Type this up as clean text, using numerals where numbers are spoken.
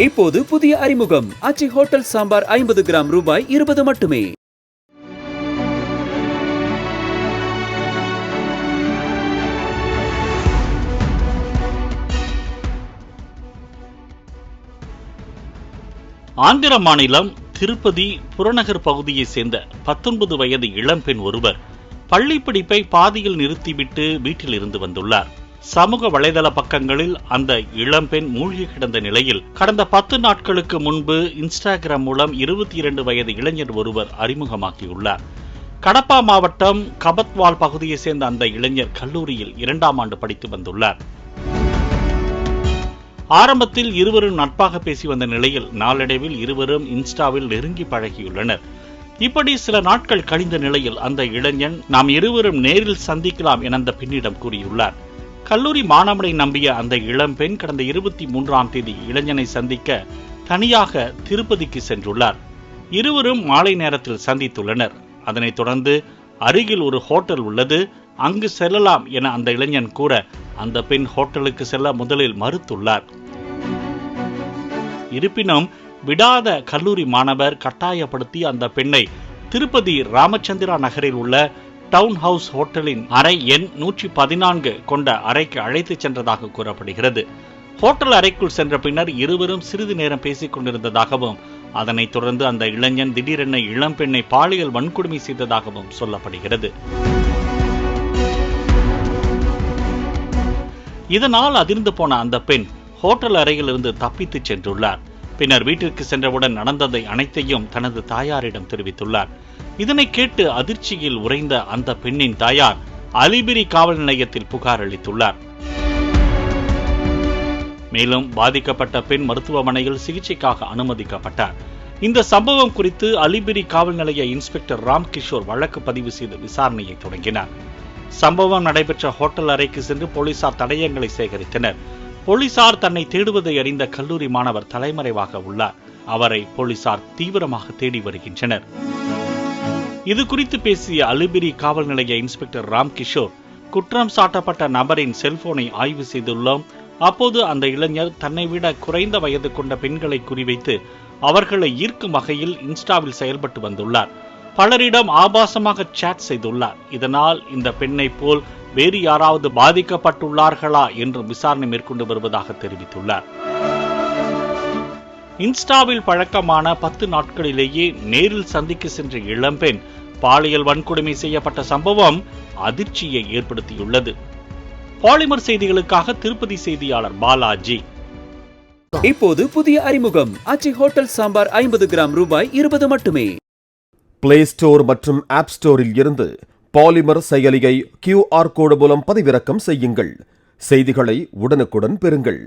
இப்போது புதிய அறிமுகம் ஆச்சி ஹோட்டல் சாம்பார் 50 கிராம் ரூபாய் 20 மட்டுமே. ஆந்திர மாநிலம் திருப்பதி புறநகர் பகுதியை சேர்ந்த 19 வயது இளம்பெண் ஒருவர் பள்ளி படிப்பை பாதியில் நிறுத்திவிட்டு வீட்டில் இருந்து வந்துள்ளார். சமூக வலைதள பக்கங்களில் அந்த இளம்பெண் மூழ்கி கிடந்த நிலையில் கடந்த 10 நாட்களுக்கு முன்பு இன்ஸ்டாகிராம் மூலம் 22 வயது இளைஞர் ஒருவர் அறிமுகமாக்கியுள்ளார். கடப்பா மாவட்டம் கபத்வால் பகுதியை சேர்ந்த அந்த இளைஞர் கல்லூரியில் 2ஆம் ஆண்டு படித்து வந்துள்ளார். ஆரம்பத்தில் இருவரும் நட்பாக பேசி வந்த நிலையில் நாளடைவில் இருவரும் இன்ஸ்டாவில் நெருங்கி பழகியுள்ளனர். இப்படி சில நாட்கள் கழிந்த நிலையில் அந்த இளைஞன் நாம் இருவரும் நேரில் சந்திக்கலாம் என அந்த பெண்ணிடம் கூறியுள்ளார். கல்லூரி மாணவனை நம்பிய அந்த இளம்பெண் கடந்த 23ஆம் தேதி இளைஞனை சந்திக்க தனியாக திருப்பதிக்கு சென்றுள்ளார். இருவரும் மாலை நேரத்தில் சந்தித்துள்ளனர். அதனைத் தொடர்ந்து அருகில் ஒரு ஹோட்டல் உள்ளது, அங்கு செல்லலாம் என அந்த இளைஞன் கூற அந்த பெண் ஹோட்டலுக்கு செல்ல முதலில் மறுத்துள்ளார். இருப்பினும் விடாத கல்லூரி மாணவர் கட்டாயப்படுத்தி அந்த பெண்ணை திருப்பதி ராமச்சந்திரா நகரில் உள்ள டவுன் ஹவுஸ் ஹோட்டலின் அறை எண் 114 கொண்ட அறைக்கு அழைத்து சென்றதாக கூறப்படுகிறது. ஹோட்டல் அறைக்குள் சென்ற பின்னர் இருவரும் சிறிது நேரம் பேசிக் கொண்டிருந்ததாகவும் அதனைத் தொடர்ந்து அந்த இளைஞன் திடீரென இளம்பெண்ணை பாலியல் வன்கொடுமை செய்ததாகவும் சொல்லப்படுகிறது. இதனால் அதிர்ந்து போன அந்த பெண் ஹோட்டல் அறையிலிருந்து தப்பித்து சென்றுள்ளார். பின்னர் வீட்டிற்கு சென்றவுடன் நடந்ததை அனைத்தையும் தனது தாயாரிடம் தெரிவித்துள்ளார். இதனை கேட்டு அதிர்ச்சியில் உறைந்த அந்த பெண்ணின் தாயார் அலிபிரி காவல் நிலையத்தில் புகார் அளித்துள்ளார். மேலும் பாதிக்கப்பட்ட பெண் மருத்துவமனையில் சிகிச்சைக்காக அனுமதிக்கப்பட்டார். இந்த சம்பவம் குறித்து அலிபிரி காவல் நிலைய இன்ஸ்பெக்டர் ராம்கிஷோர் வழக்கு பதிவு செய்து விசாரணையை தொடங்கினார். சம்பவம் நடைபெற்ற ஹோட்டல் அறைக்கு சென்று போலீசார் தடயங்களை சேகரித்தனர். போலீசார் தன்னை தேடுவதை அறிந்த கல்லூரி மாணவர் தலைமறைவாக உள்ளார். அவரை போலீசார் தீவிரமாக தேடி வருகின்றனர். இது குறித்து பேசிய அலிபிரி காவல் நிலைய இன்ஸ்பெக்டர் ராம்கிஷோர், குற்றம் சாட்டப்பட்ட நபரின் செல்போனை ஆய்வு செய்துள்ளோம். அப்போது அந்த இளைஞர் தன்னை விட குறைந்த வயது கொண்ட பெண்களை குறிவைத்து அவர்களை ஈர்க்கும் வகையில் இன்ஸ்டாவில் செயல்பட்டு வந்துள்ளார். பலரிடம் ஆபாசமாக சாட் செய்துள்ளார். இதனால் இந்த பெண்ணை போல் வேறு யாராவது பாதிக்கப்பட்டுள்ளார்களா என்று விசாரணை மேற்கொண்டு வருவதாக தெரிவித்துள்ளார். இன்ஸ்டாவில் பழக்கமான 10 நாட்களிலேயே நேரில் சந்திக்க சென்ற இளம்பெண் பாலியல் வன்கொடுமை செய்யப்பட்ட சம்பவம் அதிர்ச்சியை ஏற்படுத்தியுள்ளது. பாலிமர் செய்திகளுக்காக திருப்பதி செய்தியாளர் பாலாஜி. இப்போது புதிய அறிமுகம் ஆச்சி ஹோட்டல் சாம்பார் 50 கிராம் ரூபாய் 20 மட்டுமே. பிளே ஸ்டோர் மற்றும் ஆப் ஸ்டோரில் இருந்து பாலிமர் செயலியை QR கோடு மூலம் பதிவிறக்கம் செய்யுங்கள். செய்திகளை உடனுக்குடன் பெறுங்கள்.